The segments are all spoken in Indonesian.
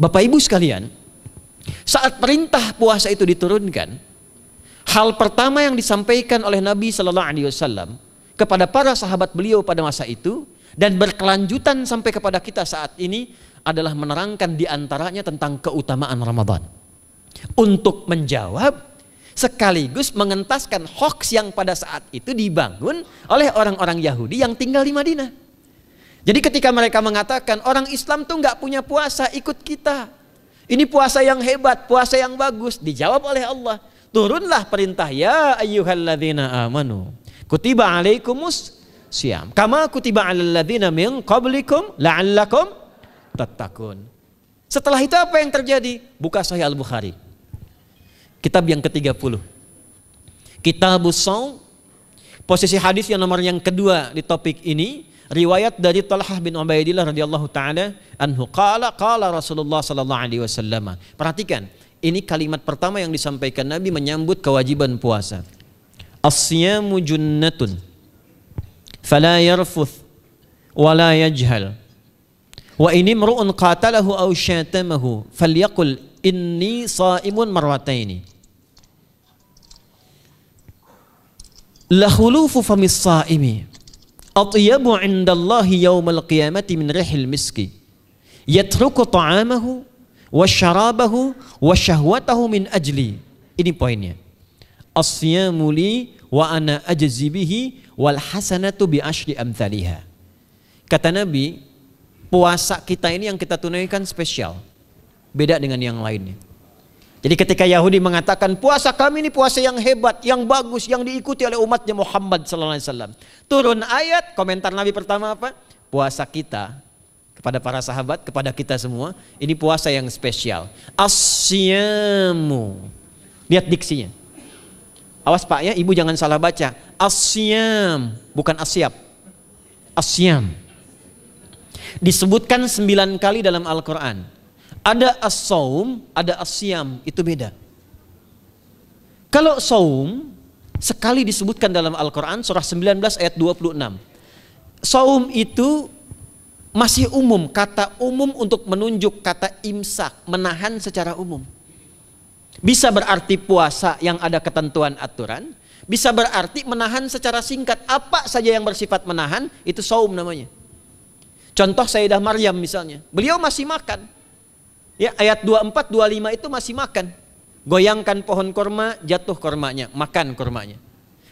Bapak Ibu sekalian, saat perintah puasa itu diturunkan, hal pertama yang disampaikan oleh Nabi Shallallahu Alaihi Wasallam kepada para sahabat beliau pada masa itu dan berkelanjutan sampai kepada kita saat ini adalah menerangkan diantaranya tentang keutamaan Ramadan. Untuk menjawab sekaligus mengentaskan hoaks yang pada saat itu dibangun oleh orang-orang Yahudi yang tinggal di Madinah. Jadi ketika mereka mengatakan orang Islam tuh nggak punya puasa, ikut kita. Ini puasa yang hebat, puasa yang bagus. Dijawab oleh Allah, turunlah perintah, ya ayyuhalladzina amanu kutiba alaikumus syiyam kama kutiba alal ladzina min qablikum la'allakum tattaqun. Setelah itu apa yang terjadi? Buka Sahih Al-Bukhari. Kitab yang ke-30. Kitabus Shaum. Posisi hadis yang nomor yang kedua di topik ini, riwayat dari Talhah bin Ubaidillah radhiyallahu taala anhu qala Rasulullah sallallahu alaihi wasallam. Perhatikan, ini kalimat pertama yang disampaikan Nabi menyambut kewajiban puasa. As-siyamu junnatun fala yarfuth wa la yajhal wa in imru'un qatalahu aw syatamahu falyaqul inni shaimun marwataini. La khulufu famis saimi atyabu indallahi yawmal qiyamati min rihil miski yatruku ta'amahu wa syarabahu wa syahwatahu min ajli. Ini poinnya. As-siyamu li wa ana ajzi bihi wal hasanatu bi asyri amthaliha. Kata Nabi, puasa kita ini yang kita tunaikan spesial, beda dengan yang lainnya. Jadi ketika Yahudi mengatakan puasa kami ini puasa yang hebat, yang bagus, yang diikuti oleh umatnya Muhammad sallallahu alaihi wasallam. Turun ayat, komentar Nabi pertama apa? Puasa kita kepada para sahabat, kepada kita semua, ini puasa yang spesial. As-siyamu. Lihat diksinya. Awas Pak ya, Ibu jangan salah baca. As-siyam, bukan asyab. As-siyam. Disebutkan 9 kali dalam Al-Quran. Ada as-saum, ada as-siyam, itu beda. Kalau saum sekali disebutkan dalam Al-Quran surah 19 ayat 26. Saum itu masih umum, kata umum untuk menunjuk kata imsak, menahan secara umum. Bisa berarti puasa yang ada ketentuan aturan, bisa berarti menahan secara singkat. Apa saja yang bersifat menahan itu saum namanya. Contoh Sayyidah Maryam misalnya, beliau masih makan. Ya, ayat 24, 25 itu masih makan. Goyangkan pohon korma, jatuh kormanya, makan kormanya.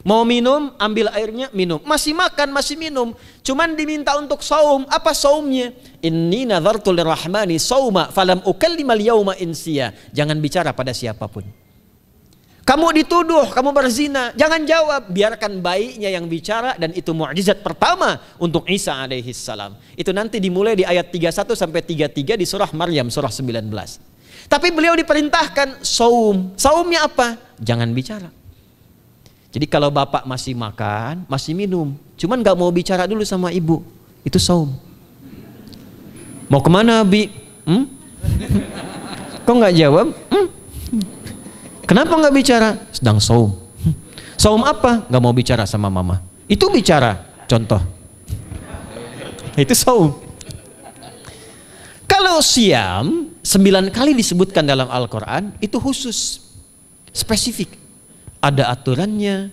Mau minum, ambil airnya, minum. Masih makan, masih minum. Cuman diminta untuk saum. Apa saumnya? Inni nadhartu lirrahmani sauma falam ukallimal yauma insiya. Jangan bicara pada siapapun. Kamu dituduh, kamu berzina, jangan jawab, biarkan bayinya yang bicara, dan itu mukjizat pertama untuk Isa alaihi salam. Itu nanti dimulai di ayat 31 sampai 33 di surah Maryam surah 19. Tapi beliau diperintahkan saum. Saumnya apa? Jangan bicara. Jadi kalau bapak masih makan, masih minum, cuman nggak mau bicara dulu sama ibu, itu saum. Mau kemana Bi? Kok nggak jawab? Kenapa nggak bicara? Sedang saum. Saum apa? Nggak mau bicara sama mama. Itu bicara. Contoh. Itu saum. Kalau siam 9 kali disebutkan dalam Al-Quran, itu khusus, spesifik. Ada aturannya,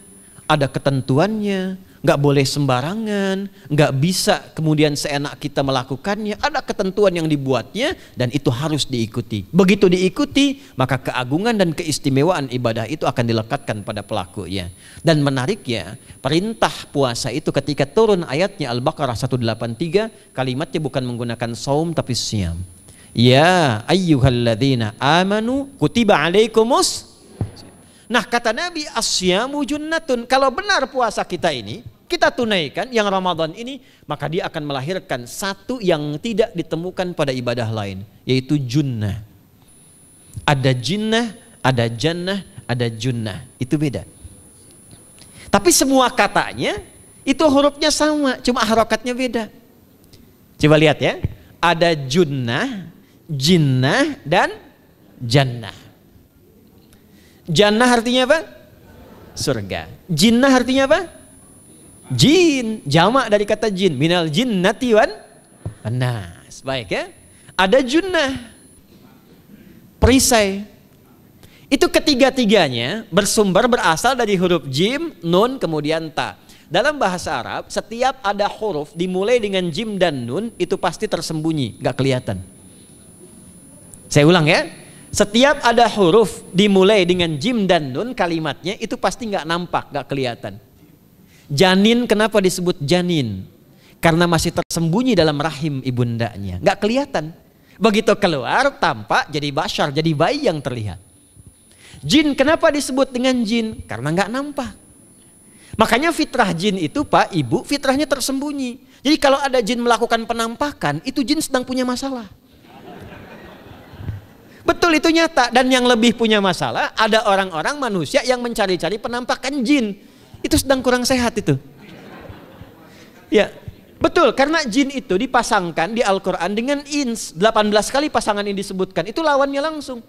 ada ketentuannya, nggak boleh sembarangan, nggak bisa kemudian seenak kita melakukannya. Ada ketentuan yang dibuatnya dan itu harus diikuti. Begitu diikuti, maka keagungan dan keistimewaan ibadah itu akan dilekatkan pada pelakunya. Dan menariknya, perintah puasa itu ketika turun ayatnya Al-Baqarah 183, kalimatnya bukan menggunakan saum tapi siyam. Ya ayyuhalladzina amanu kutiba alaikumus. Nah kata Nabi, asyamu junnatun. Kalau benar puasa kita ini kita tunaikan yang Ramadan ini, maka dia akan melahirkan satu yang tidak ditemukan pada ibadah lain, yaitu junnah. Ada jinnah, ada jannah, ada junnah. Itu beda. Tapi semua katanya itu hurufnya sama, cuma harokatnya beda. Coba lihat ya. Ada junnah, jinnah, dan jannah. Jannah artinya apa? Surga. Jinnah artinya apa? Jin. Jamak dari kata jin. Minal jinnati wan nas. Baik ya. Ada junnah. perisai. Itu ketiga-tiganya berasal dari huruf jim, nun, kemudian ta. Dalam bahasa Arab, setiap ada huruf dimulai dengan jim dan nun, itu pasti tersembunyi, gak kelihatan. Saya ulang ya, setiap ada huruf dimulai dengan jim dan nun, kalimatnya itu pasti gak nampak, gak kelihatan. Janin, kenapa disebut janin? Karena masih tersembunyi dalam rahim ibundanya, gak kelihatan. Begitu keluar, tampak jadi bashar, jadi bayi yang terlihat. Jin, kenapa disebut dengan jin? Karena nggak nampak. Makanya fitrah jin itu Pak, Ibu, fitrahnya tersembunyi. Jadi kalau ada jin melakukan penampakan, itu jin sedang punya masalah. Betul, itu nyata. Dan yang lebih punya masalah, ada orang-orang manusia yang mencari-cari penampakan jin. Itu sedang kurang sehat itu. Ya, betul, karena jin itu dipasangkan di Al-Quran dengan ins. 18 kali pasangan ini disebutkan, itu lawannya langsung.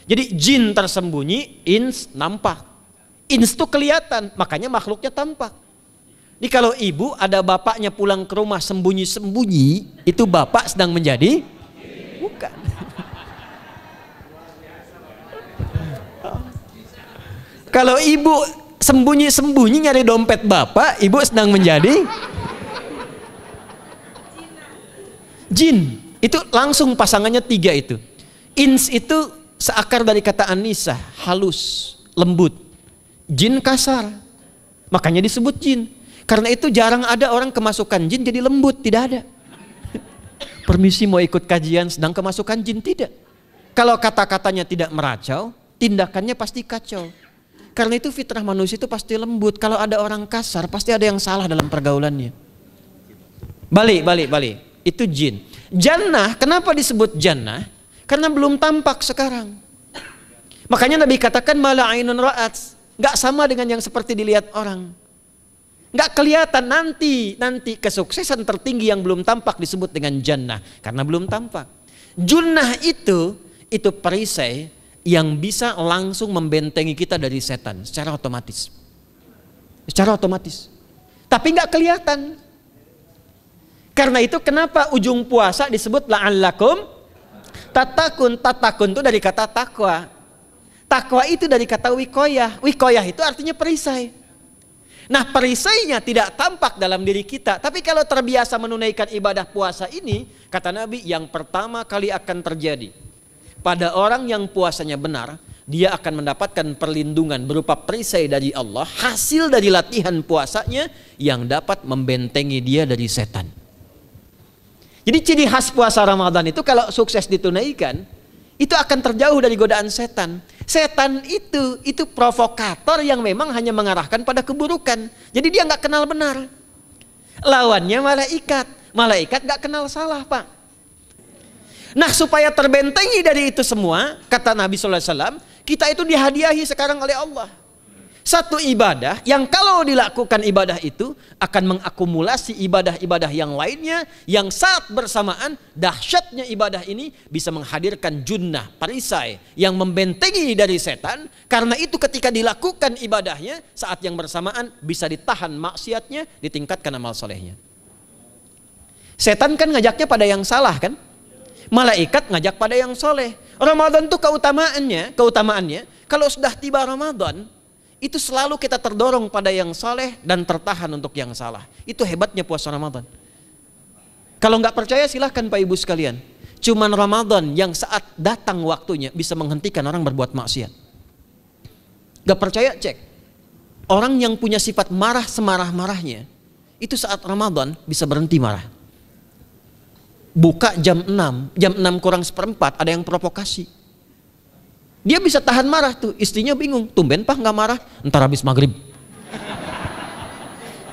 Jadi jin tersembunyi, ins nampak. Ins itu kelihatan, makanya makhluknya tampak. Jadi kalau ibu ada bapaknya pulang ke rumah sembunyi-sembunyi, itu bapak sedang menjadi? Bukan. Kalau ibu sembunyi-sembunyi nyari dompet bapak, ibu sedang menjadi? Jin. Itu langsung pasangannya 3 itu. Ins itu seakar dari kata anisa, halus, lembut. Jin kasar, makanya disebut jin. Karena itu jarang ada orang kemasukan jin jadi lembut, tidak ada. Permisi mau ikut kajian sedang kemasukan jin, tidak. Kalau kata-katanya tidak meracau, tindakannya pasti kacau. Karena itu fitrah manusia itu pasti lembut. Kalau ada orang kasar, pasti ada yang salah dalam pergaulannya. Balik. Itu jin. Jannah, kenapa disebut jannah? Karena belum tampak sekarang. Makanya Nabi katakan mala ainun ra'at, nggak sama dengan yang seperti dilihat orang. Nggak kelihatan, nanti kesuksesan tertinggi yang belum tampak disebut dengan jannah karena belum tampak. Junnah itu perisai yang bisa langsung membentengi kita dari setan secara otomatis. Tapi nggak kelihatan. Karena itu kenapa ujung puasa disebut la'allakum tatakun itu dari kata takwa. Takwa itu dari kata wikoyah. Wikoyah itu artinya perisai. Nah, perisainya tidak tampak dalam diri kita. Tapi kalau terbiasa menunaikan ibadah puasa ini, kata Nabi, yang pertama kali akan terjadi pada orang yang puasanya benar, dia akan mendapatkan perlindungan berupa perisai dari Allah, hasil dari latihan puasanya yang dapat membentengi dia dari setan. Jadi ciri khas puasa Ramadan itu kalau sukses ditunaikan, itu akan terjauh dari godaan setan. Setan itu provokator yang memang hanya mengarahkan pada keburukan. Jadi dia nggak kenal benar. Lawannya malaikat. Malaikat nggak kenal salah, Pak. Nah, supaya terbentengi dari itu semua, kata Nabi SAW, kita itu dihadiahi sekarang oleh Allah. Satu ibadah yang kalau dilakukan ibadah itu akan mengakumulasi ibadah-ibadah yang lainnya, yang saat bersamaan dahsyatnya ibadah ini bisa menghadirkan junnah, perisai yang membentengi dari setan. Karena itu ketika dilakukan ibadahnya, saat yang bersamaan bisa ditahan maksiatnya, ditingkatkan amal solehnya. Setan kan ngajaknya pada yang salah kan? Malaikat ngajak pada yang soleh. Ramadan itu keutamaannya kalau sudah tiba Ramadan, itu selalu kita terdorong pada yang saleh dan tertahan untuk yang salah. Itu hebatnya puasa Ramadan. Kalau nggak percaya silahkan Pak Ibu sekalian. Cuman Ramadan yang saat datang waktunya bisa menghentikan orang berbuat maksiat. Nggak percaya cek. Orang yang punya sifat marah semarah-marahnya, itu saat Ramadan bisa berhenti marah. Buka jam 6 kurang seperempat ada yang provokasi. Dia bisa tahan marah tuh, istrinya bingung, tumben Pak nggak marah, entar habis maghrib.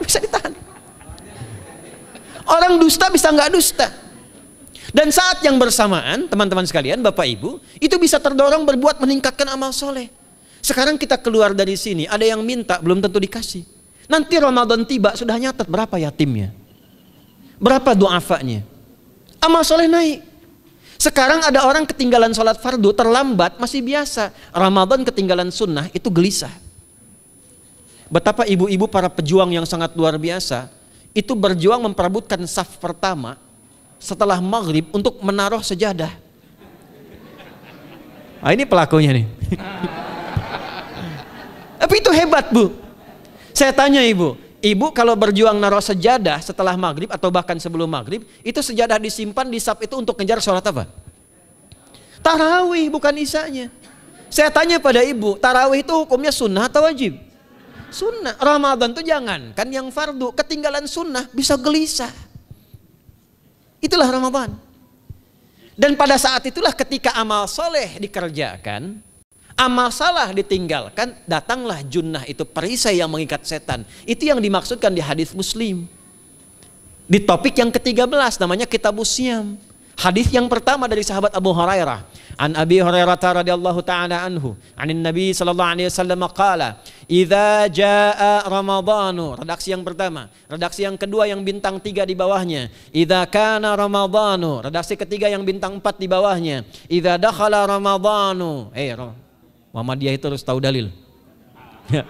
Bisa ditahan. Orang dusta bisa nggak dusta. Dan saat yang bersamaan, teman-teman sekalian, Bapak Ibu, itu bisa terdorong berbuat meningkatkan amal soleh. Sekarang kita keluar dari sini, ada yang minta, belum tentu dikasih. Nanti Ramadan tiba, sudah nyatet berapa yatimnya, berapa du'afanya. Amal soleh naik. Sekarang ada orang ketinggalan sholat fardu terlambat masih biasa. Ramadan ketinggalan sunnah itu gelisah. Betapa ibu-ibu para pejuang yang sangat luar biasa itu berjuang memperebutkan saf pertama setelah maghrib untuk menaruh sejadah. Ini pelakunya nih. Tapi itu hebat, Bu. Saya tanya ibu kalau berjuang naruh sejadah setelah maghrib atau bahkan sebelum maghrib, itu sejadah disimpan di saf itu untuk ngejar sholat apa? Tarawih, bukan isanya. Saya tanya pada ibu, tarawih itu hukumnya sunnah atau wajib? Sunnah. Ramadan tuh jangan, kan yang fardu, ketinggalan sunnah bisa gelisah. Itulah Ramadan. Dan pada saat itulah ketika amal soleh dikerjakan, amal salah ditinggalkan, datanglah junnah, itu perisai yang mengikat setan. Itu yang dimaksudkan di hadis Muslim. Di topik yang ke-13 namanya Kitabus Syam. Hadis yang pertama dari sahabat Abu Hurairah. An Abi Hurairah radhiyallahu ta'ala anhu, anin Nabi sallallahu alaihi wasallam qala, "Idza jaa Ramadhanu." Redaksi yang pertama. Redaksi yang kedua yang bintang 3 di bawahnya. "Idza kana Ramadhanu." Redaksi ketiga yang bintang 4 di bawahnya. "Idza dakhala Ramadhanu." Muhammadiyah itu harus tahu dalil. Ya.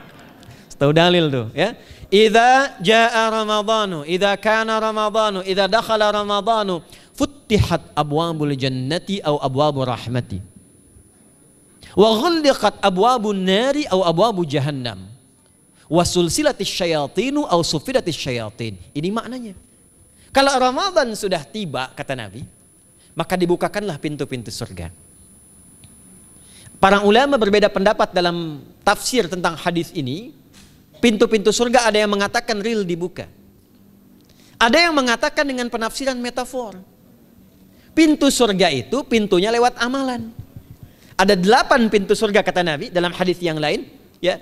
Tahu dalil tuh, ya. Idza jaa Ramadhanu, idza kana Ramadhanu, idza dakhala Ramadhanu, futtihat abwabul jannati aw abwabur rahmati. Wa ghulliqat abwabun nari aw abwabu jahannam. Wa sulsilatis syayatinu aw sufidatis syayatin. Ini maknanya. Kalau Ramadan sudah tiba, kata Nabi, maka dibukakanlah pintu-pintu surga. Para ulama berbeda pendapat dalam tafsir tentang hadis ini. Pintu-pintu surga ada yang mengatakan real dibuka. Ada yang mengatakan dengan penafsiran metafor. Pintu surga itu pintunya lewat amalan. Ada 8 pintu surga kata Nabi dalam hadis yang lain. Ya,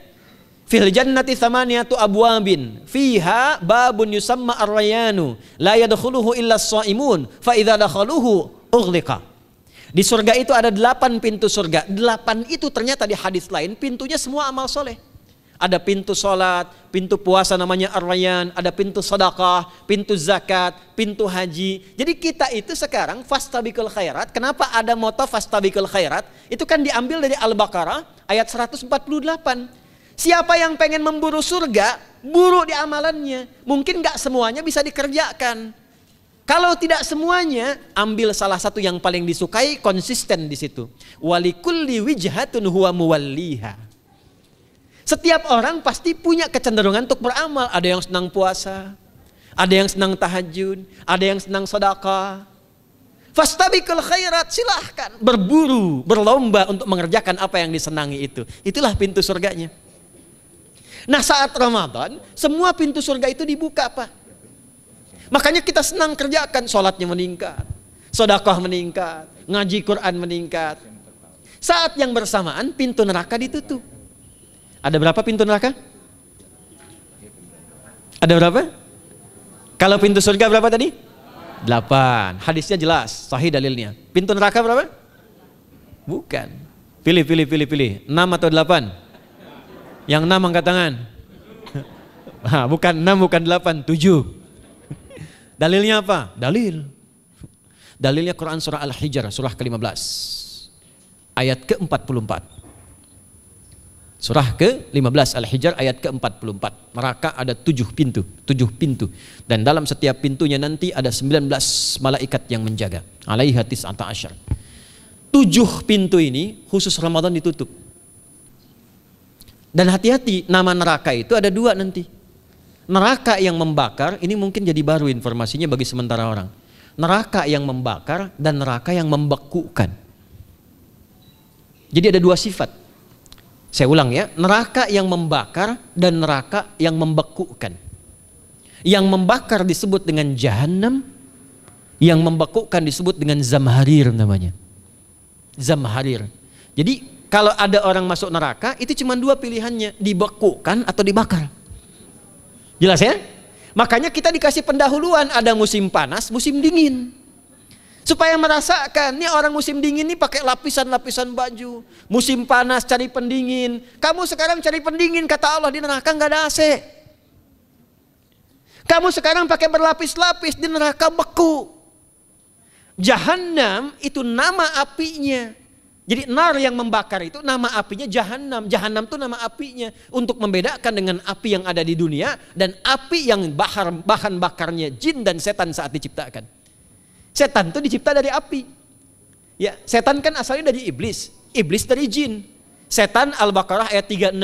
fil jannati thamaniyatu abwabin, fiha babun yusamma ar-rayanu, la yadkhuluhu illa as-shaimun, fa idza dakhaluhu ughliqa. Di surga itu ada 8 pintu surga. 8 itu ternyata di hadis lain pintunya semua amal soleh. Ada pintu sholat, pintu puasa namanya ar-rayyan, ada pintu sedekah, pintu zakat, pintu haji. Jadi kita itu sekarang fastabiqul khairat. Kenapa ada moto fastabiqul khairat? Itu kan diambil dari Al-Baqarah ayat 148. Siapa yang pengen memburu surga, buru di amalannya. Mungkin gak semuanya bisa dikerjakan. Kalau tidak semuanya, ambil salah satu yang paling disukai, konsisten di situ. Walikulli wijhatun huwa muwalliha. Setiap orang pasti punya kecenderungan untuk beramal. Ada yang senang puasa, ada yang senang tahajud, ada yang senang sedekah. Fastabiqul khairat, silahkan berburu, berlomba untuk mengerjakan apa yang disenangi itu. Itulah pintu surganya. Nah, saat Ramadan, semua pintu surga itu dibuka, Pak. Makanya kita senang kerjakan, sholatnya meningkat, sedekah meningkat, ngaji Quran meningkat. Saat yang bersamaan pintu neraka ditutup. Ada berapa pintu neraka? Ada berapa? Kalau pintu surga berapa tadi? 8. Hadisnya jelas, sahih dalilnya. Pintu neraka berapa? Bukan. Pilih. 6 atau 8? Yang 6 angkat tangan. Bukan 6, bukan 8, 7. Dalilnya apa? Dalilnya Quran surah Al-Hijr, surah ke-15. Ayat ke-44. Surah ke-15 Al-Hijr ayat ke-44. Neraka ada 7 pintu. Dan dalam setiap pintunya nanti ada 19 malaikat yang menjaga. Alaiha tis'ata asyar. 7 pintu ini khusus Ramadan ditutup. Dan hati-hati, nama neraka itu ada 2 nanti. Neraka yang membakar, ini mungkin jadi baru informasinya bagi sementara orang. Neraka yang membakar dan neraka yang membekukan. Jadi ada 2 sifat. Saya ulang ya, neraka yang membakar dan neraka yang membekukan. Yang membakar disebut dengan Jahannam, yang membekukan disebut dengan Zamharir namanya. Zamharir. Jadi kalau ada orang masuk neraka, itu cuma 2 pilihannya, dibekukan atau dibakar. Jelas ya? Makanya kita dikasih pendahuluan, ada musim panas, musim dingin. Supaya merasakan, nih orang musim dingin nih pakai lapisan-lapisan baju. Musim panas cari pendingin. Kamu sekarang cari pendingin, kata Allah, di neraka nggak ada AC. Kamu sekarang pakai berlapis-lapis, di neraka beku. Jahannam itu nama apinya. Jadi nar yang membakar itu nama apinya Jahannam. Jahannam itu nama apinya. Untuk membedakan dengan api yang ada di dunia dan api yang bahan bakarnya jin dan setan saat diciptakan. Setan itu dicipta dari api. Ya, setan kan asalnya dari iblis. iblis dari jin. Setan Al-Baqarah ayat 36.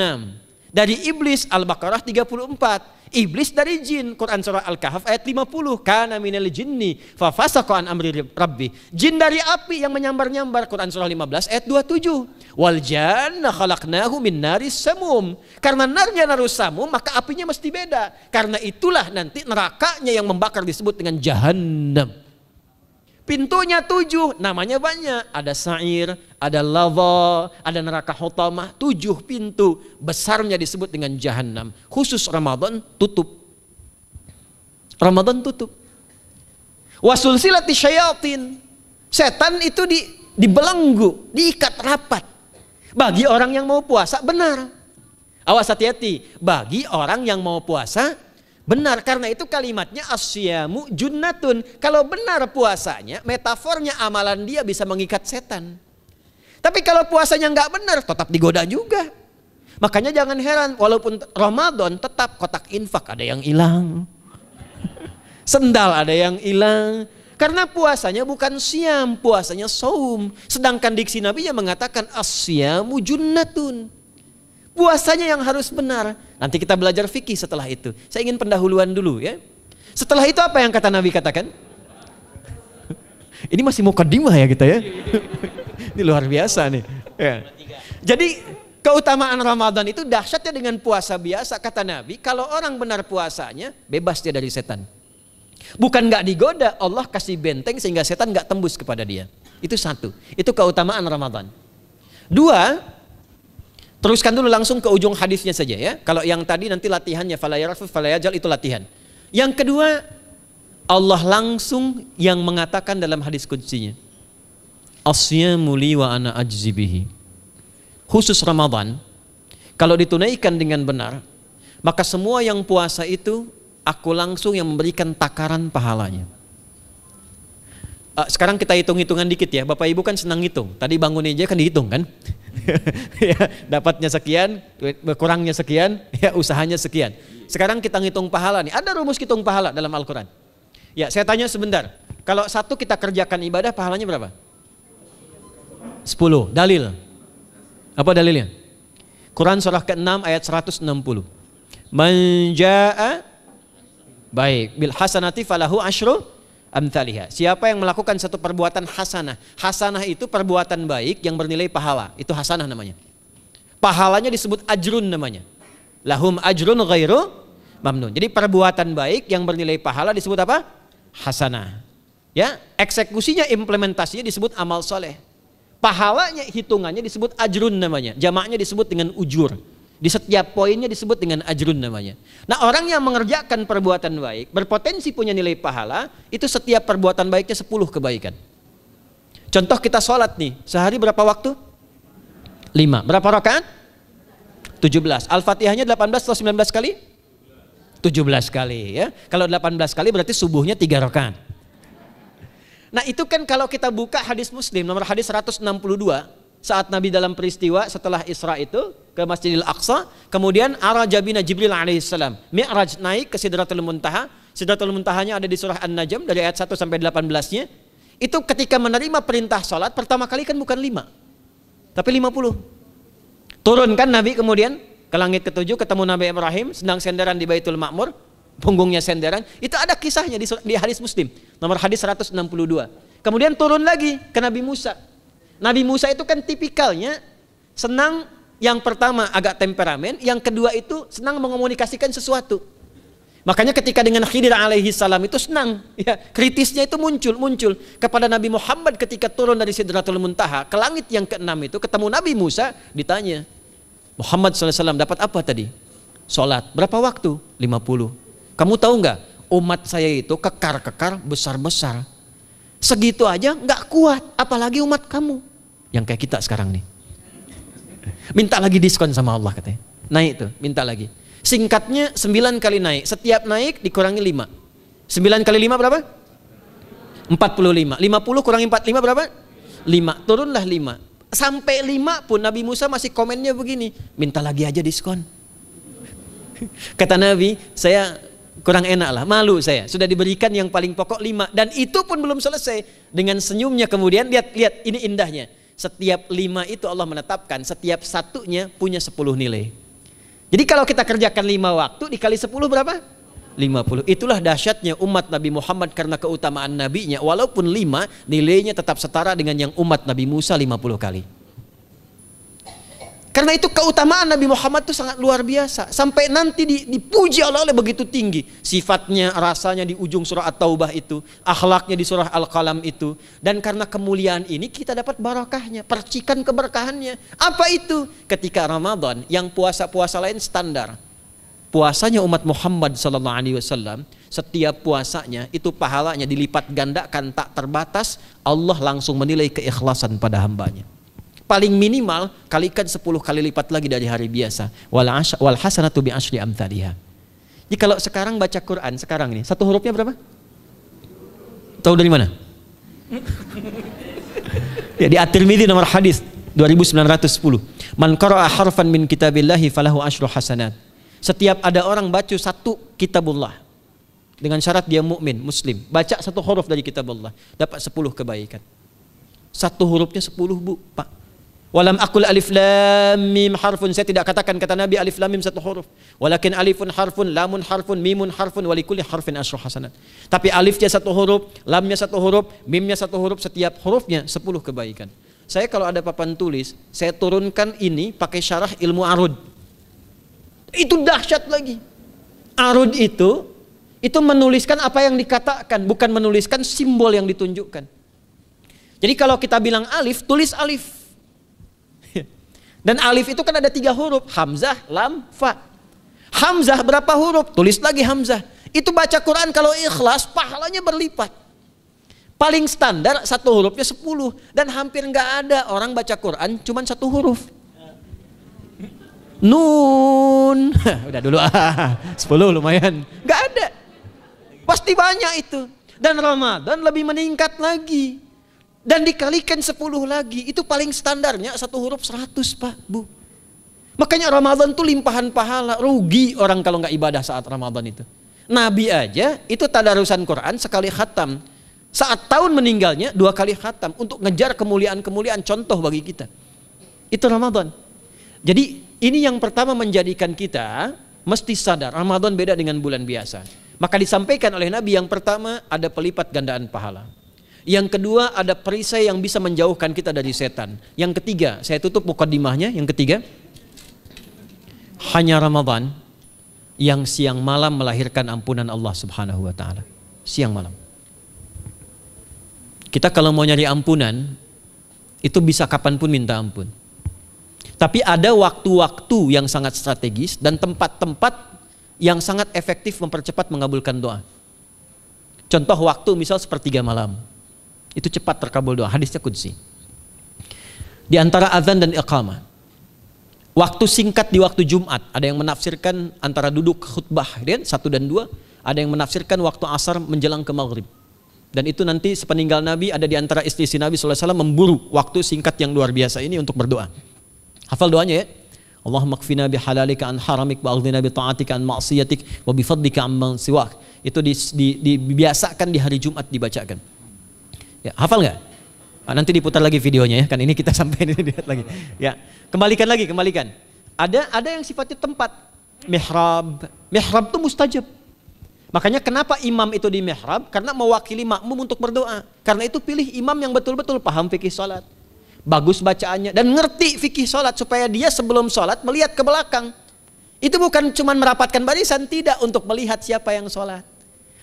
Dari iblis Al-Baqarah 34. Iblis dari jin, Quran surah Al-Kahf ayat 50. Kana minal jinni fafasaqa an amri rabbi. Jin dari api yang menyambar-nyambar, Quran surah 15 ayat 27. Wal janna khalaqnahu min naris samum. Karena narnya narus samum, maka apinya mesti beda. Karena itulah nanti nerakanya yang membakar disebut dengan jahannam. Pintunya 7, namanya banyak. Ada sa'ir, ada lava, ada neraka hutamah. 7 pintu, besarnya disebut dengan jahannam. Khusus Ramadan tutup. Ramadan tutup. Wasulsilati syayatin. Setan itu dibelenggu, diikat rapat. Bagi orang yang mau puasa benar. Awas hati-hati. Bagi orang yang mau puasa benar, karena itu kalimatnya asyamu junnatun. Kalau benar puasanya, metafornya amalan dia bisa mengikat setan. Tapi kalau puasanya nggak benar, tetap digoda juga. Makanya jangan heran, walaupun Ramadan tetap kotak infak ada yang hilang. Sendal ada yang hilang. Karena puasanya bukan siam, puasanya saum. Sedangkan diksi Nabi yang mengatakan asyamu junnatun. Puasanya yang harus benar. Nanti kita belajar fikih setelah itu. Saya ingin pendahuluan dulu ya. Setelah itu apa yang kata Nabi katakan? Ini masih mukadimah ya kita ya. Ini luar biasa nih. Ya. Jadi keutamaan Ramadan itu dahsyatnya dengan puasa biasa. Kata Nabi, kalau orang benar puasanya, bebas dia dari setan. Bukan nggak digoda, Allah kasih benteng sehingga setan nggak tembus kepada dia. Itu satu. Itu keutamaan Ramadan. 2, teruskan dulu langsung ke ujung hadisnya saja ya. Kalau yang tadi nanti latihannya falayarafuf falayajal itu latihan. Yang kedua, Allah langsung yang mengatakan dalam hadis qudsinya, asyamu li wa ana ajzi bihi. Khusus Ramadan, kalau ditunaikan dengan benar, maka semua yang puasa itu aku langsung yang memberikan takaran pahalanya. Sekarang kita hitung-hitungan dikit ya. Bapak Ibu kan senang hitung. Tadi bangun aja kan dihitung kan. Ya, dapatnya sekian, kurangnya sekian, ya usahanya sekian. Sekarang kita ngitung pahala nih. Ada rumus hitung pahala dalam Al-Quran. Ya, saya tanya sebentar. Kalau satu kita kerjakan ibadah, pahalanya berapa? 10. Dalil. Apa dalilnya? Quran surah ke-6 ayat 160. Man jaa baik bil hasanati falahu asyru amthaliha. Siapa yang melakukan satu perbuatan hasanah. Hasanah itu perbuatan baik yang bernilai pahala. Itu hasanah namanya. Pahalanya disebut ajrun namanya. Lahum ajrun ghairu mamnun. Jadi perbuatan baik yang bernilai pahala disebut apa? Hasanah. Ya, eksekusinya, implementasinya disebut amal soleh. Pahalanya, hitungannya disebut ajrun namanya. Jamaknya disebut dengan ujur. Di setiap poinnya disebut dengan ajrun namanya. Nah, orang yang mengerjakan perbuatan baik berpotensi punya nilai pahala, itu setiap perbuatan baiknya 10 kebaikan. Contoh kita sholat nih, sehari berapa waktu? 5. Berapa rakaat? 17. Al-Fatihahnya 18 atau 19 kali? 17 kali ya. Kalau 18 kali berarti subuhnya 3 rakaat. Nah, itu kan kalau kita buka hadis Muslim nomor hadis 162, saat Nabi dalam peristiwa setelah Isra itu ke Masjidil Aqsa, kemudian araja bina Jibril alaihissalam, Mi'raj naik ke Sidratul Muntaha. Sidratul Muntahanya ada di surah An-Najm dari ayat 1 sampai 18-nya. Itu ketika menerima perintah salat pertama kali kan bukan 5, tapi 50. Turun kan Nabi kemudian ke langit ke-7, ketemu Nabi Ibrahim sedang senderan di Baitul Ma'mur, punggungnya senderan. Itu ada kisahnya di hadis Muslim nomor hadis 162. Kemudian turun lagi ke Nabi Musa. Nabi Musa itu kan tipikalnya senang, yang pertama agak temperamen, yang kedua itu senang mengomunikasikan sesuatu. Makanya ketika dengan Khidir alaihi salam itu senang, ya, kritisnya itu muncul kepada Nabi Muhammad ketika turun dari Sidratul Muntaha ke langit yang ke-6 itu ketemu Nabi Musa, ditanya, Muhammad SAW dapat apa tadi? Sholat. Berapa waktu? 50. Kamu tahu nggak? Umat saya itu kekar-kekar besar-besar. Segitu aja nggak kuat, apalagi umat kamu yang kayak kita sekarang nih. Minta lagi diskon sama Allah katanya. Naik tuh, minta lagi. Singkatnya 9 kali naik. Setiap naik dikurangi 5. 9 kali 5 berapa? 45. 50 kurangi 45 berapa? 5. Turunlah 5. Sampai 5 pun Nabi Musa masih komennya begini, minta lagi aja diskon. Kata Nabi, saya kurang enak lah, malu saya. Sudah diberikan yang paling pokok 5. Dan itu pun belum selesai. Dengan senyumnya kemudian, lihat ini indahnya. Setiap 5 itu Allah menetapkan, setiap satunya punya 10 nilai. Jadi kalau kita kerjakan 5 waktu dikali 10 berapa? 50. Itulah dahsyatnya umat Nabi Muhammad karena keutamaan nabinya. Walaupun 5, nilainya tetap setara dengan yang umat Nabi Musa 50 kali. Karena itu keutamaan Nabi Muhammad itu sangat luar biasa. Sampai nanti dipuji oleh begitu tinggi. Sifatnya, rasanya di ujung surah At-Taubah itu. Akhlaknya di surah Al-Qalam itu. Dan karena kemuliaan ini kita dapat barakahnya. Percikan keberkahannya. Apa itu? Ketika Ramadan yang puasa-puasa lain standar. Puasanya umat Muhammad SAW, setiap puasanya itu pahalanya dilipat gandakan tak terbatas. Allah langsung menilai keikhlasan pada hambanya. Paling minimal kalikan 10 kali lipat lagi dari hari biasa. Wal hasanatu bi asyri amthaliha. Jadi kalau sekarang baca Quran sekarang ini, satu hurufnya berapa? Tahu dari mana? Ya, di At-Tirmidzi nomor hadis 2910. Man qara'a harfan min kitabillahi falahu asyru hasanat. Setiap ada orang baca satu kitabullah dengan syarat dia mukmin, muslim, baca satu huruf dari kitabullah, dapat 10 kebaikan. Satu hurufnya 10, Bu, Pak. Walam aqul alif lam mim harfun, saya tidak katakan kata Nabi alif lam mim satu huruf. Walakin alifun harfun, lamun harfun, mimun harfun, walikulli harfin asyru hasanat. Tapi alifnya satu huruf, lamnya satu huruf, mimnya satu huruf, setiap hurufnya 10 kebaikan. Saya kalau ada papan tulis, saya turunkan ini pakai syarah ilmu arud. Itu dahsyat lagi. Arud itu menuliskan apa yang dikatakan, bukan menuliskan simbol yang ditunjukkan. Jadi kalau kita bilang alif, tulis alif. Dan alif itu kan ada 3 huruf, hamzah, lam, fa. Hamzah berapa huruf? Tulis lagi hamzah. Itu baca Quran kalau ikhlas, pahalanya berlipat. Paling standar satu hurufnya 10. Dan hampir nggak ada orang baca Quran cuma satu huruf. Nun. Udah dulu 10 lumayan. Nggak ada. Pasti banyak itu. Dan Ramadan lebih meningkat lagi. Dan dikalikan 10 lagi, itu paling standarnya satu huruf 100, Pak, Bu. Makanya Ramadan tuh limpahan pahala. Rugi orang kalau nggak ibadah saat Ramadan itu. Nabi aja itu tadarusan Quran sekali khatam. Saat tahun meninggalnya 2 kali khatam untuk ngejar kemuliaan-kemuliaan contoh bagi kita. Itu Ramadan. Jadi ini yang pertama menjadikan kita mesti sadar Ramadan beda dengan bulan biasa. Maka disampaikan oleh Nabi yang pertama ada pelipat gandaan pahala. Yang kedua ada perisai yang bisa menjauhkan kita dari setan. Yang ketiga, saya tutup mukadimahnya. Yang ketiga, hanya Ramadan yang siang malam melahirkan ampunan Allah Subhanahu wa taala. Siang malam. Kita kalau mau nyari ampunan itu bisa kapanpun minta ampun. Tapi ada waktu-waktu yang sangat strategis dan tempat-tempat yang sangat efektif mempercepat mengabulkan doa. Contoh waktu misal sepertiga malam. Itu cepat terkabul doa, hadisnya qudsi. Di antara azan dan iqamah. Waktu singkat di waktu Jumat, ada yang menafsirkan antara duduk khutbah, 1 dan 2, ada yang menafsirkan waktu asar menjelang ke maghrib. Dan itu nanti sepeninggal Nabi ada di antara istri Nabi SAW memburu waktu singkat yang luar biasa ini untuk berdoa. Hafal doanya ya. Allahumma kfina bihalalika an haramik wa aghdina bi ta'atika an ma'siyatik wa bi fadlika amman siwak. Itu dibiasakan di hari Jumat dibacakan. Ya, hafal nggak? Nah, nanti diputar lagi videonya ya, kan ini kita sampai ini lihat lagi. Ya, kembalikan. Ada yang sifatnya tempat. Mihrab itu mustajab. Makanya kenapa imam itu di mihrab? Karena mewakili makmum untuk berdoa. Karena itu pilih imam yang betul-betul paham fikih salat, bagus bacaannya dan ngerti fikih salat supaya dia sebelum salat melihat ke belakang. Itu bukan cuma merapatkan barisan, tidak, untuk melihat siapa yang salat.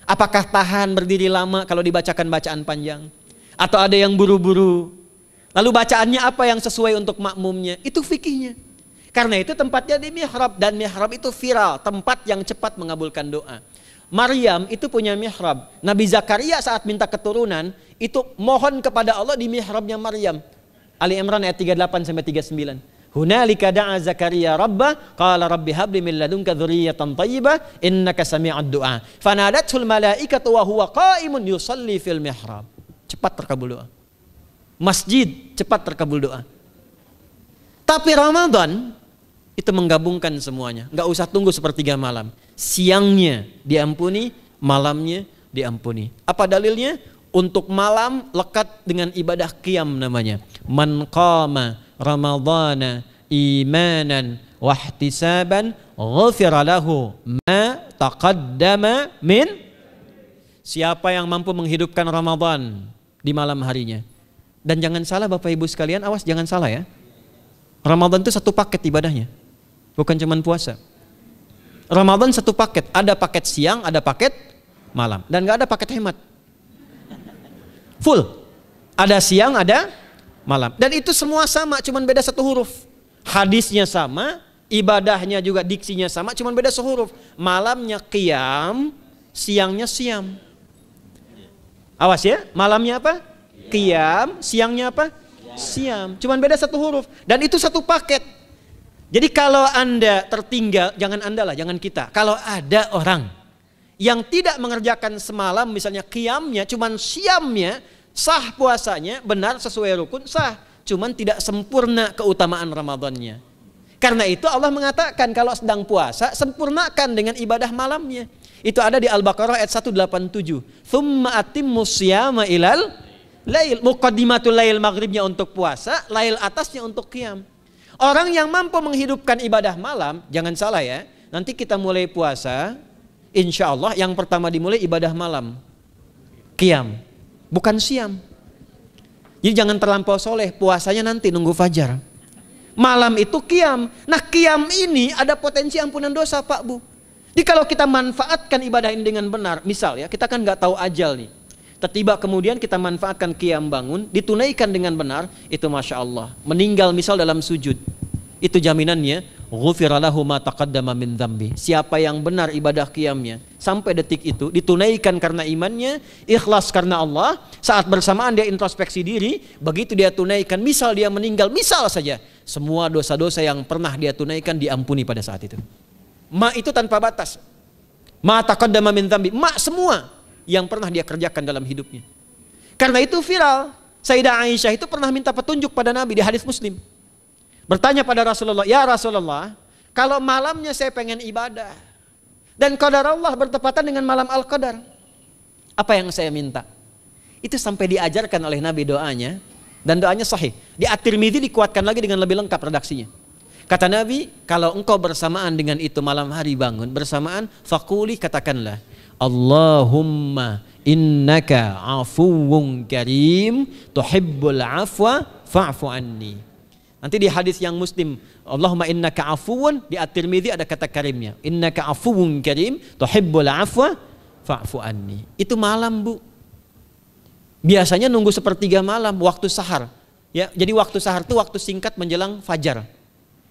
Apakah tahan berdiri lama kalau dibacakan bacaan panjang? Atau ada yang buru-buru? Lalu bacaannya apa yang sesuai untuk makmumnya? Itu fikihnya. Karena itu tempatnya di mihrab, dan mihrab itu viral, tempat yang cepat mengabulkan doa. Maryam itu punya mihrab. Nabi Zakaria saat minta keturunan itu mohon kepada Allah di mihrabnya Maryam. Ali Imran ayat 38 sampai 39. Hunalika da'a Zakaria rabbah qala rabbi habli min ladunka dzurriyyatan thayyibah innaka sami'ud du'a. Fanadatul malaikatu wa huwa qa'imun yusalli fil mihrab. Cepat terkabul doa. Masjid cepat terkabul doa. Tapi Ramadan itu menggabungkan semuanya. Enggak usah tunggu sepertiga malam. Siangnya diampuni, malamnya diampuni. Apa dalilnya? untuk malam lekat dengan ibadah qiyam namanya. Man qama ramadhana imanan wahtisaban ghufira lahu ma taqaddama min. Siapa yang mampu menghidupkan Ramadan di malam harinya. Dan jangan salah Bapak Ibu sekalian, awas jangan salah ya. Ramadan itu satu paket ibadahnya. Bukan cuma puasa. Ramadan satu paket, ada paket siang, ada paket malam. Dan gak ada paket hemat. Full. Ada siang, ada malam. Dan itu semua sama, cuma beda satu huruf. Hadisnya sama, ibadahnya juga diksinya sama, cuma beda sehuruf. Malamnya qiyam, siangnya siam. Awas ya, malamnya apa? Qiyam, siangnya apa? Siam. Cuman beda satu huruf. Dan itu satu paket. Jadi kalau Anda tertinggal, jangan Anda lah, jangan kita. Kalau ada orang yang tidak mengerjakan semalam, misalnya qiyamnya, cuman siamnya, sah puasanya, benar sesuai rukun, sah. Cuman tidak sempurna keutamaan Ramadannya. Karena itu Allah mengatakan kalau sedang puasa, sempurnakan dengan ibadah malamnya. Itu ada di Al-Baqarah ayat 187. Tsumma atimmus siyama ilal lail. Muqaddimatul lail, maghribnya untuk puasa, lail atasnya untuk qiyam. Orang yang mampu menghidupkan ibadah malam, jangan salah ya. Nanti kita mulai puasa, insya Allah yang pertama dimulai ibadah malam. Qiyam, bukan siam. Jadi jangan terlampau soleh, puasanya nanti nunggu fajar. Malam itu qiyam. Nah qiyam ini ada potensi ampunan dosa Pak Bu. Jadi kalau kita manfaatkan ibadah ini dengan benar, misal ya, kita kan nggak tahu ajal nih. Tiba kemudian kita manfaatkan qiyam bangun, ditunaikan dengan benar, itu Masya Allah. Meninggal misal dalam sujud, itu jaminannya, ghufira lahu ma taqaddama min dzambi. Siapa yang benar ibadah qiyamnya, sampai detik itu, ditunaikan karena imannya, ikhlas karena Allah, saat bersamaan dia introspeksi diri, begitu dia tunaikan, misal dia meninggal, misal saja, semua dosa-dosa yang pernah dia tunaikan diampuni pada saat itu. Ma itu tanpa batas. Ma taqaddama min dzambi, ma semua yang pernah dia kerjakan dalam hidupnya. Karena itu viral. Sayyidah Aisyah itu pernah minta petunjuk pada Nabi di hadis Muslim. Bertanya pada Rasulullah, "Ya Rasulullah, kalau malamnya saya pengen ibadah dan qadar Allah bertepatan dengan malam Al-Qadar, apa yang saya minta?" Itu sampai diajarkan oleh Nabi doanya, dan doanya sahih. Di At-Tirmidzi dikuatkan lagi dengan lebih lengkap redaksinya. Kata Nabi, kalau engkau bersamaan dengan itu malam hari bangun, bersamaan, faquli, katakanlah, Allahumma innaka afuwun karim tuhibbul afwa fa'fu anni. Nanti di hadis yang Muslim, Allahumma innaka afuwun, di At-Tirmidzi ada kata karimnya. Innaka afuwun karim tuhibbul afwa fa'fu anni. Itu malam Bu. Biasanya nunggu sepertiga malam, waktu sahar. Ya, jadi waktu sahar itu waktu singkat menjelang fajar.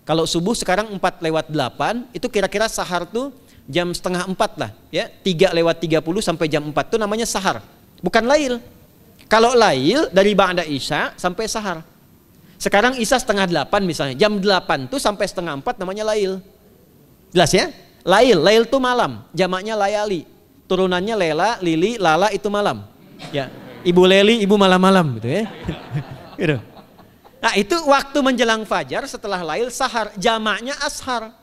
Kalau subuh sekarang 4:08, itu kira-kira sahar tuh jam setengah 4 lah, ya 3:30 sampai jam 4 itu namanya sahar, bukan lail. Kalau lail dari ba'da isya sampai sahar. Sekarang isya setengah 8 misalnya, jam 8 tuh sampai setengah 4 namanya lail. Jelas ya? Lail tuh malam, jamaknya layali, turunannya lela, lili, lala itu malam. Ya, ibu leli, ibu malam-malam gitu ya. Gitu. Nah itu waktu menjelang fajar setelah lail sahar, jamaknya ashar.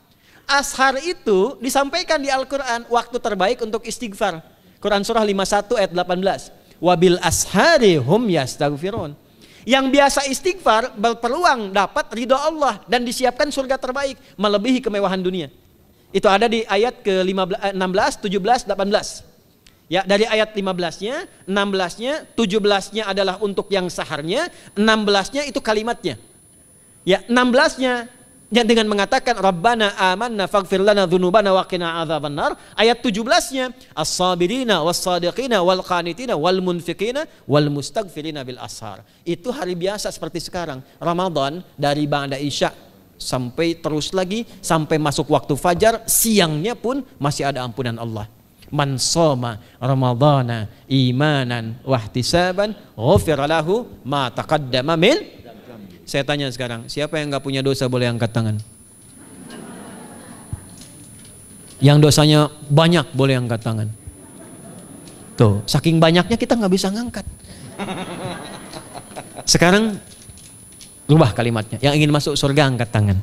Ashar itu disampaikan di Al-Quran waktu terbaik untuk istighfar. Quran surah 51 ayat 18. Wabil ashari hum yastaghfirun. Yang biasa istighfar berpeluang dapat ridho Allah dan disiapkan surga terbaik melebihi kemewahan dunia. Itu ada di ayat ke-16, 17, 18. Ya, dari ayat 15-nya, 16-nya, 17-nya adalah untuk yang saharnya, 16-nya itu kalimatnya. Ya, 16-nya yang dengan mengatakan Rabbana amanna faghfir lana dzunubana wa qina adzabannar. Ayat 17-nya as-sabirina was-sadiqina wal qanitina wal munfiqina wal mustaghfirina bil ashar. Itu hari biasa seperti sekarang. Ramadan dari ba'da isya sampai terus lagi sampai masuk waktu fajar, siangnya pun masih ada ampunan Allah. Man shoma ramadhana imanan wahtisaban ghufira lahu ma taqaddama min. Saya tanya sekarang, siapa yang nggak punya dosa boleh angkat tangan? Yang dosanya banyak boleh angkat tangan. Tuh, saking banyaknya kita nggak bisa ngangkat. Sekarang rubah kalimatnya. Yang ingin masuk surga angkat tangan.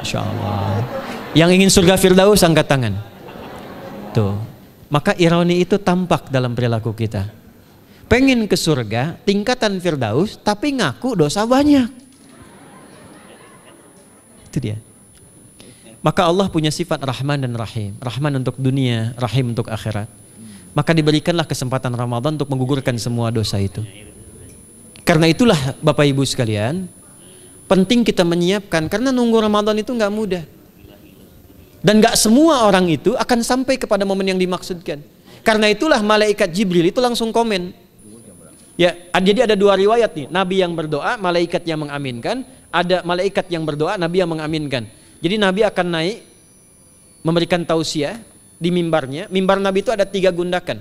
Insya Allah. Yang ingin surga Firdaus angkat tangan. Tuh. Maka ironi itu tampak dalam perilaku kita. pengen ke surga, tingkatan Firdaus, tapi ngaku dosa banyak. Itu dia. Maka Allah punya sifat Rahman dan Rahim. Rahman untuk dunia, Rahim untuk akhirat. Maka diberikanlah kesempatan Ramadan untuk menggugurkan semua dosa itu. Karena itulah Bapak Ibu sekalian, penting kita menyiapkan, karena nunggu Ramadan itu nggak mudah. Dan nggak semua orang itu akan sampai kepada momen yang dimaksudkan. Karena itulah malaikat Jibril itu langsung komen. Ya, jadi ada dua riwayat nih, Nabi yang berdoa, malaikat yang mengaminkan. Ada malaikat yang berdoa, Nabi yang mengaminkan. Jadi Nabi akan naik memberikan tausiah di mimbarnya. Mimbar Nabi itu ada 3 gundakan.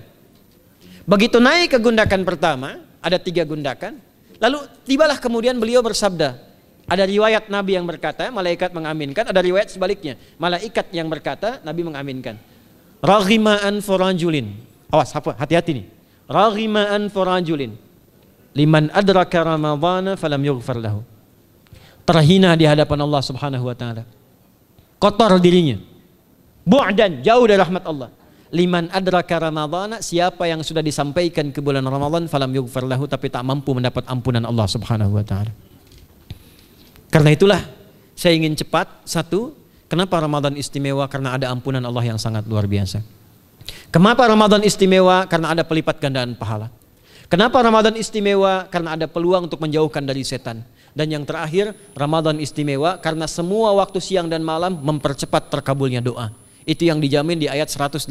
Begitu naik ke gundakan pertama, ada 3 gundakan. Lalu tibalah kemudian beliau bersabda. Ada riwayat Nabi yang berkata, malaikat mengaminkan. Ada riwayat sebaliknya, malaikat yang berkata, Nabi mengaminkan. Raghima'an forajulin. Awas, hati-hati nih. Raghima'an forajulin. Liman adraka Ramadhana falam yughfar lahu. Terhina di hadapan Allah Subhanahu wa taala. Kotor dirinya. Bu'dan, jauh dari rahmat Allah. Liman adraka Ramadhana, siapa yang sudah disampaikan ke bulan Ramadan falam yughfar lahu, tapi tak mampu mendapat ampunan Allah Subhanahu wa taala. Karena itulah saya ingin cepat. Satu, kenapa Ramadan istimewa? Karena ada ampunan Allah yang sangat luar biasa. Kenapa Ramadan istimewa? Karena ada pelipat gandaan pahala. Kenapa Ramadan istimewa? Karena ada peluang untuk menjauhkan dari setan. Dan yang terakhir, Ramadan istimewa karena semua waktu siang dan malam mempercepat terkabulnya doa. Itu yang dijamin di ayat 186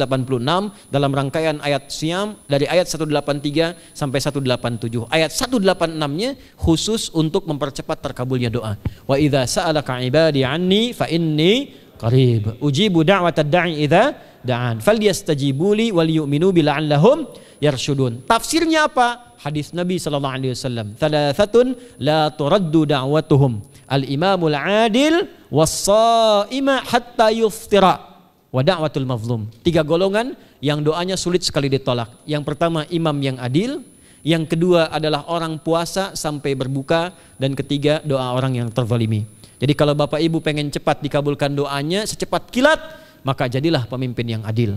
dalam rangkaian ayat Siyam dari ayat 183 sampai 187. Ayat 186-nya khusus untuk mempercepat terkabulnya doa. Wa idza sa'alaka 'ibadi 'anni fa inni qarib ujibu da'watad da'i idza da'an falyastajibu li wal yu'minu bi la'allahum yarshudun. Tafsirnya apa? Hadis Nabi sallallahu alaihi wasallam, "Thalathatun la turaddu da'watuhum al-imamul 'adil was-sha'ima hatta yuftira wa da'watul mazlum." 3 golongan yang doanya sulit sekali ditolak. Yang pertama imam yang adil, yang kedua adalah orang puasa sampai berbuka, dan ketiga doa orang yang terzalimi. Jadi kalau Bapak Ibu pengen cepat dikabulkan doanya secepat kilat, maka jadilah pemimpin yang adil.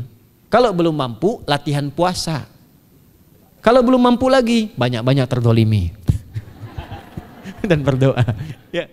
Kalau belum mampu, latihan puasa. Kalau belum mampu lagi, banyak-banyak terzalimi dan berdoa. Ya.